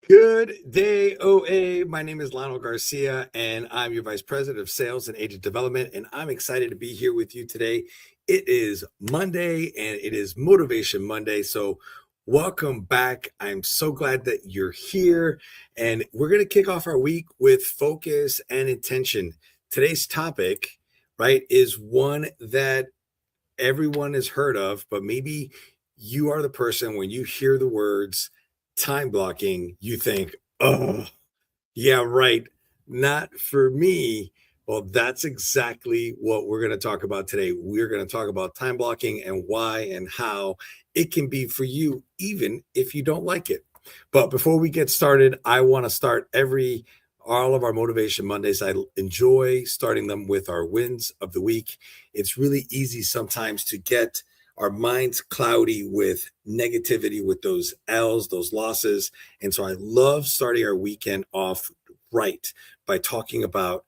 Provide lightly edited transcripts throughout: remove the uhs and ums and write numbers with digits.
Good day, OA. My name is Lionel Garcia, and I'm your Vice President of Sales and Agent Development. And I'm excited to be here with you today. It is Monday, and it is Motivation Monday. So, welcome back. I'm so glad that you're here. And we're going to kick off our week with focus and intention. Today's topic, right, is one that everyone has heard of, but maybe you are the person when you hear the words time blocking, you think, oh, yeah, right. Not for me. Well, that's exactly what we're going to talk about today. We're going to talk about time blocking and why and how it can be for you, even if you don't like it. But before we get started, I want to start all of our Motivation Mondays. I enjoy starting them with our wins of the week. It's really easy sometimes to get our minds cloudy with negativity, with those L's, those losses. And so I love starting our weekend off right by talking about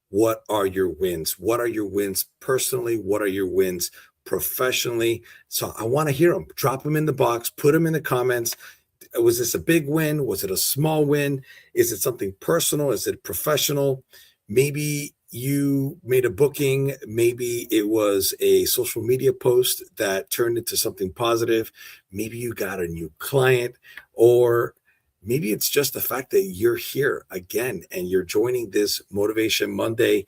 what are your wins? What are your wins personally? What are your wins professionally? So I want to hear them. Drop them in the box, put them in the comments. Was this a big win? Was it a small win? Is it something personal? Is it professional? Maybe you made a booking. Maybe it was a social media post that turned into something positive. Maybe you got a new client, or maybe it's just the fact that you're here again and you're joining this Motivation Monday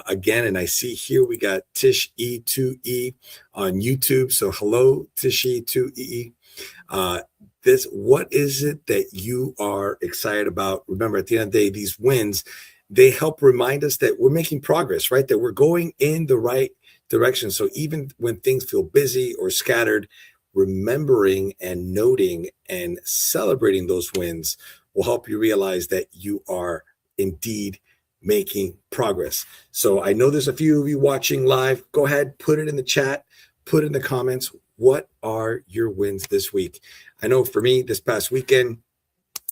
again. And I see here we got Tish E2E on YouTube. So hello, Tish E2E. What is it that you are excited about? Remember, at the end of the day, these wins, they help remind us that we're making progress, right? That we're going in the right direction. So even when things feel busy or scattered, remembering and noting and celebrating those wins will help you realize that you are indeed making progress. So I know there's a few of you watching live. Go ahead, put it in the chat, put in the comments. What are your wins this week? I know for me, this past weekend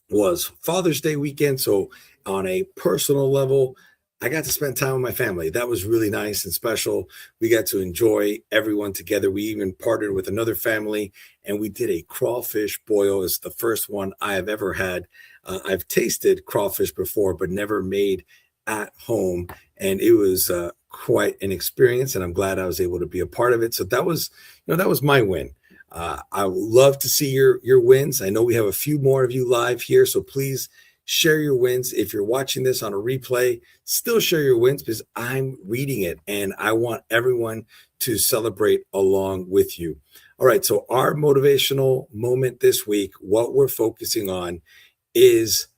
was Father's Day weekend. So on a personal level, I got to spend time with my family. That was really nice and special. We got to enjoy everyone together. We even partnered with another family and we did a crawfish boil. It's the first one I have ever had. I've tasted crawfish before, but never made at home. And it was quite an experience. And I'm glad I was able to be a part of it. So that was my win. I would love to see your wins. I know we have a few more of you live here, so please share your wins. If you're watching this on a replay, still share your wins because I'm reading it and I want everyone to celebrate along with you. All right, so our motivational moment this week, what we're focusing on is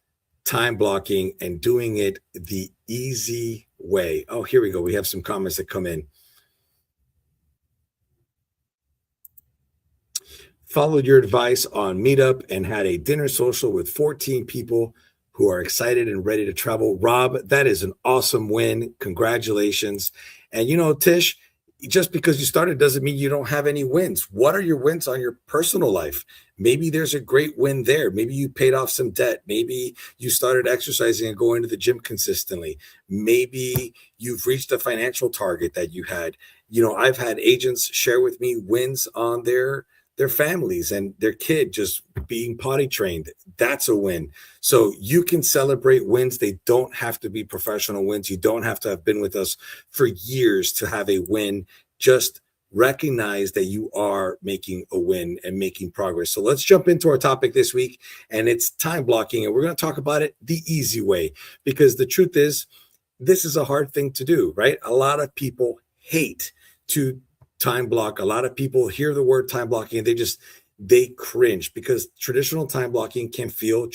time blocking and doing it the easy way. Oh, here we go. We have some comments that come in. Followed your advice on Meetup and had a dinner social with 14 people who are excited and ready to travel. Rob, that is an awesome win. Congratulations. And Tish, just because you started doesn't mean you don't have any wins. What are your wins on your personal life? Maybe there's a great win there. Maybe you paid off some debt. Maybe you started exercising and going to the gym consistently. Maybe you've reached a financial target that you had. I've had agents share with me wins on their families and their kid just being potty trained. That's a win. So you can celebrate wins. They don't have to be professional wins. You don't have to have been with us for years to have a win. Just recognize that you are making a win and making progress. So let's jump into our topic this week, and it's time blocking. And we're going to talk about it the easy way, because the truth is, this is a hard thing to do, right? A lot of people hate to time block. A lot of people hear the word time blocking and they cringe, because traditional time blocking can feel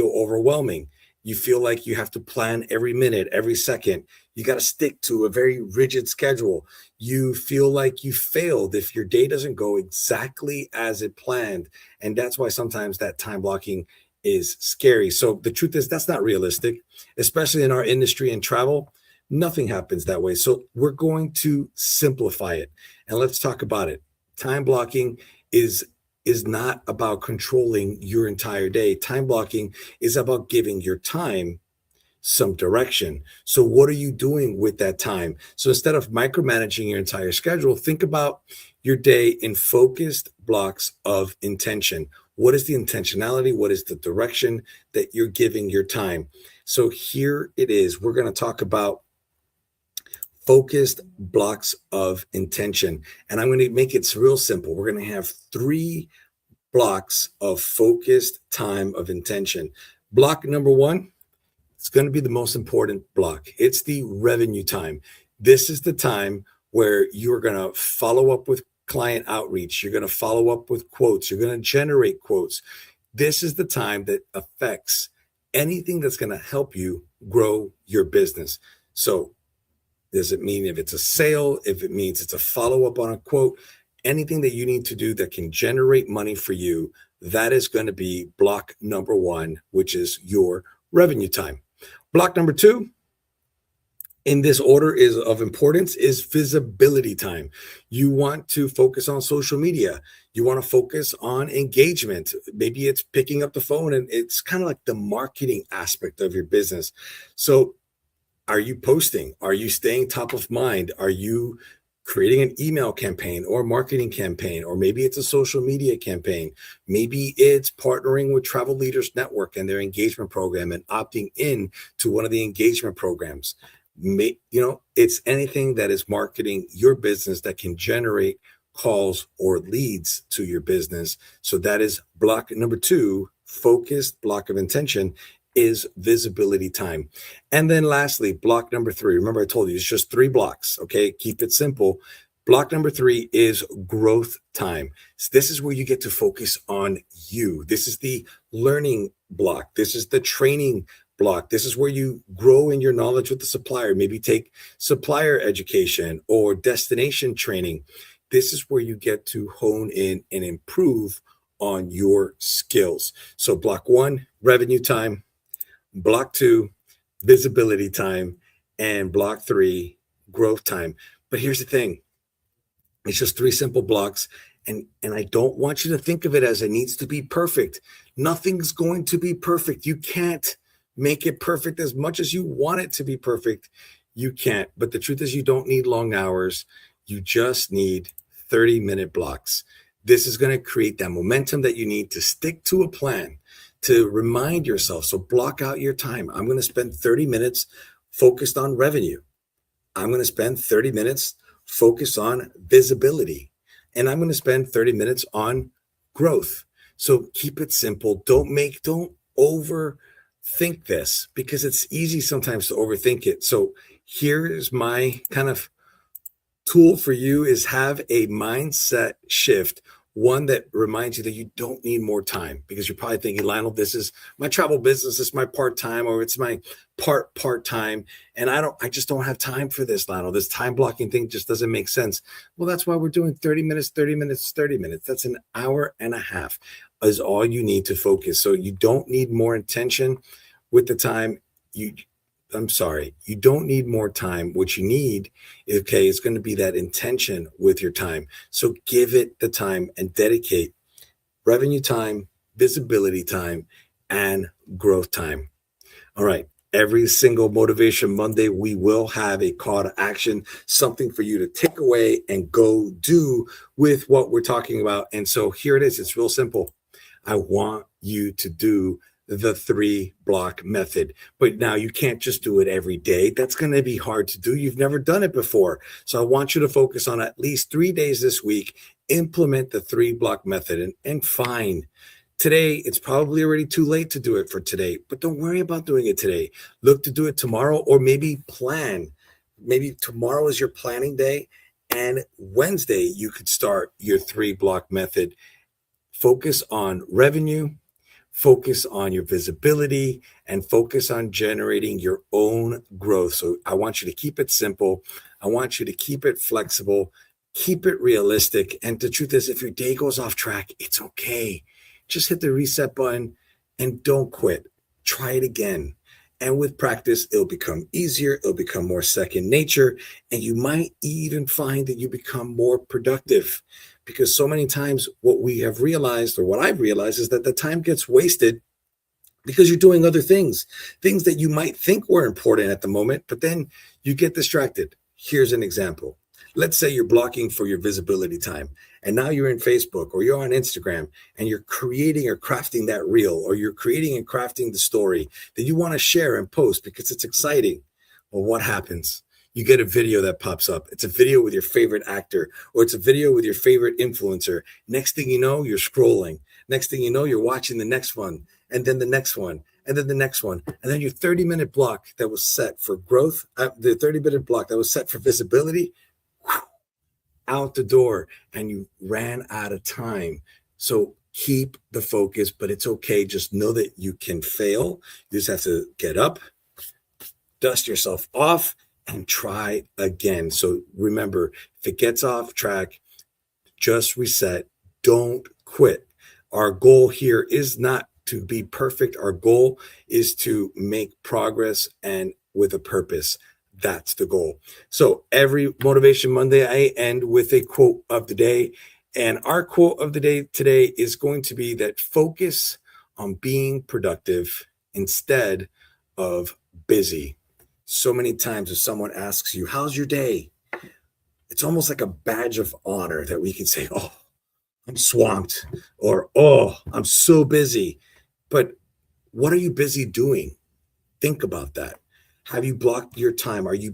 overwhelming. You feel like you have to plan every minute, every second. You got to stick to a very rigid schedule. You feel like you failed if your day doesn't go exactly as it planned. And that's why sometimes that time blocking is scary. So the truth is, that's not realistic, especially in our industry and travel. Nothing happens that way. So we're going to simplify it, and let's talk about it. Time blocking is not about controlling your entire day. Time blocking is about giving your time some direction. So what are you doing with that time? So instead of micromanaging your entire schedule, think about your day in focused blocks of intention. What is the intentionality? What is the direction that you're giving your time? So here it is. We're going to talk about focused blocks of intention. And I'm going to make it real simple. We're going to have 3 blocks of focused time of intention. Block number 1, it's going to be the most important block. It's the revenue time. This is the time where you're going to follow up with client outreach. You're going to follow up with quotes. You're going to generate quotes. This is the time that affects anything that's going to help you grow your business. So does it mean if it's a sale, if it means it's a follow-up on a quote, anything that you need to do that can generate money for you, that is going to be block number 1, which is your revenue time. Block number 2, in this order is of importance, is visibility time. You want to focus on social media. You want to focus on engagement. Maybe it's picking up the phone, and it's kind of like the marketing aspect of your business. So are you posting? Are you staying top of mind? Are you creating an email campaign or marketing campaign? Or maybe it's a social media campaign. Maybe it's partnering with Travel Leaders Network and their engagement program and opting in to one of the engagement programs. It's anything that is marketing your business that can generate calls or leads to your business. So that is block number 2, focused block of intention, is visibility time. And then lastly, block number 3. Remember, I told you it's just 3 blocks. Okay, keep it simple. Block number 3 is growth time. So this is where you get to focus on you. This is the learning block. This is the training block. This is where you grow in your knowledge with the supplier. Maybe take supplier education or destination training. This is where you get to hone in and improve on your skills. So block 1, revenue time. Block 2, visibility time, and block 3, growth time. But here's the thing. It's just 3 simple blocks. And I don't want you to think of it as it needs to be perfect. Nothing's going to be perfect. You can't make it perfect as much as you want it to be perfect. You can't. But the truth is you don't need long hours. You just need 30-minute blocks. This is going to create that momentum that you need to stick to a plan, to remind yourself. So block out your time. I'm going to spend 30 minutes focused on revenue. I'm going to spend 30 minutes focused on visibility. And I'm going to spend 30 minutes on growth. So keep it simple. Don't overthink this, because it's easy sometimes to overthink it. So here's my kind of tool for you, is have a mindset shift. One that reminds you that you don't need more time, because you're probably thinking, Lionel, this is my travel business. It's my part-time, or it's my part-time. And I just don't have time for this, Lionel. This time blocking thing just doesn't make sense. Well, that's why we're doing 30 minutes, 30 minutes, 30 minutes. That's an hour and a half is all you need to focus. So you don't need more intention with the time. You don't need more time. What you need, is going to be that intention with your time. So give it the time and dedicate revenue time, visibility time, and growth time. All right. Every single Motivation Monday, we will have a call to action, something for you to take away and go do with what we're talking about. And so here it is. It's real simple. I want you to do the 3-block method. But now you can't just do it every day. That's going to be hard to do. You've never done it before. So I want you to focus on at least 3 days this week, implement the 3-block method, and fine. Today, it's probably already too late to do it for today, but don't worry about doing it today. Look to do it tomorrow, or maybe plan. Maybe tomorrow is your planning day, and Wednesday you could start your 3-block method. Focus on revenue, focus on your visibility, and focus on generating your own growth. So I want you to keep it simple. I want you to keep it flexible, keep it realistic. And the truth is, if your day goes off track, it's okay. Just hit the reset button and don't quit. Try it again. And with practice, it'll become easier. It'll become more second nature. And you might even find that you become more productive. Because so many times what we have realized, or what I've realized, is that the time gets wasted because you're doing other things that you might think were important at the moment, but then you get distracted. Here's an example. Let's say you're blocking for your visibility time and now you're in Facebook or you're on Instagram and you're creating or crafting that reel, or you're creating and crafting the story that you want to share and post because it's exciting. Well, what happens? You get a video that pops up. It's a video with your favorite actor, or it's a video with your favorite influencer. Next thing you know, you're scrolling. Next thing you know, you're watching the next one, and then the next one, and then the next one. And then your 30-minute block that was set for growth, the 30-minute block that was set for visibility, out the door, and you ran out of time. So keep the focus, but it's okay. Just know that you can fail. You just have to get up, dust yourself off, and try again. So remember, if it gets off track, just reset. Don't quit. Our goal here is not to be perfect. Our goal is to make progress and with a purpose. That's the goal. So every Motivation Monday, I end with a quote of the day. And our quote of the day today is going to be that focus on being productive instead of busy. So many times if someone asks you, how's your day? It's almost like a badge of honor that we can say, oh, I'm swamped, or, oh, I'm so busy. But what are you busy doing? Think about that. Have you blocked your time? Are you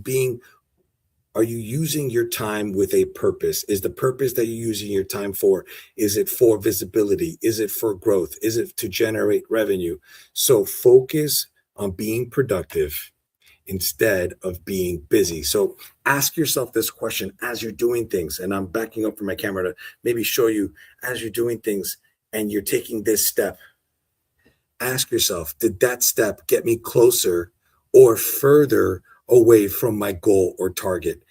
using your time with a purpose? Is the purpose that you're using your time for, is it for visibility? Is it for growth? Is it to generate revenue? So focus on being productive instead of being busy. So ask yourself this question as you're doing things. And I'm backing up from my camera to maybe show you as you're doing things and you're taking this step. Ask yourself, did that step get me closer or further away from my goal or target?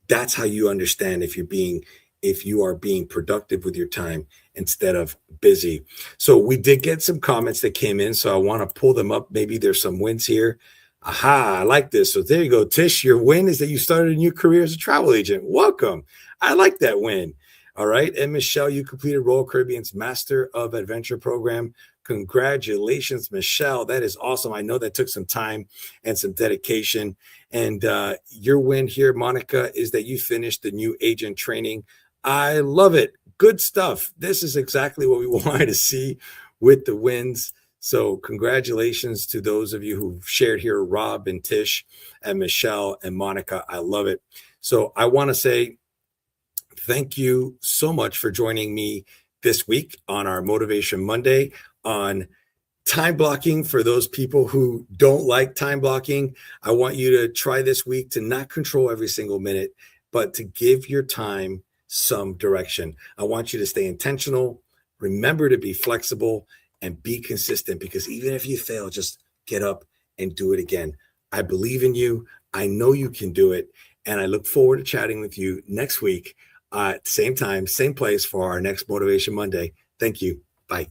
That's how you understand if you are being productive with your time instead of busy. So we did get some comments that came in, so I want to pull them up. Maybe there's some wins here. Aha, I like this. So there you go, Tish. Your win is that you started a new career as a travel agent. Welcome. I like that win. All right. And Michelle, you completed Royal Caribbean's Master of Adventure program. Congratulations, Michelle. That is awesome. I know that took some time and some dedication. And your win here, Monica, is that you finished the new agent training. I love it. Good stuff. This is exactly what we wanted to see with the wins. So congratulations to those of you who shared here, Rob and Tish and Michelle and Monica. I love it. So I want to say thank you so much for joining me this week on our Motivation Monday on time blocking. For those people who don't like time blocking, I want you to try this week to not control every single minute, but to give your time some direction. I want you to stay intentional, remember to be flexible, and be consistent, because even if you fail, just get up and do it again. I believe in you. I know you can do it. And I look forward to chatting with you next week at the same time, same place for our next Motivation Monday. Thank you. Bye.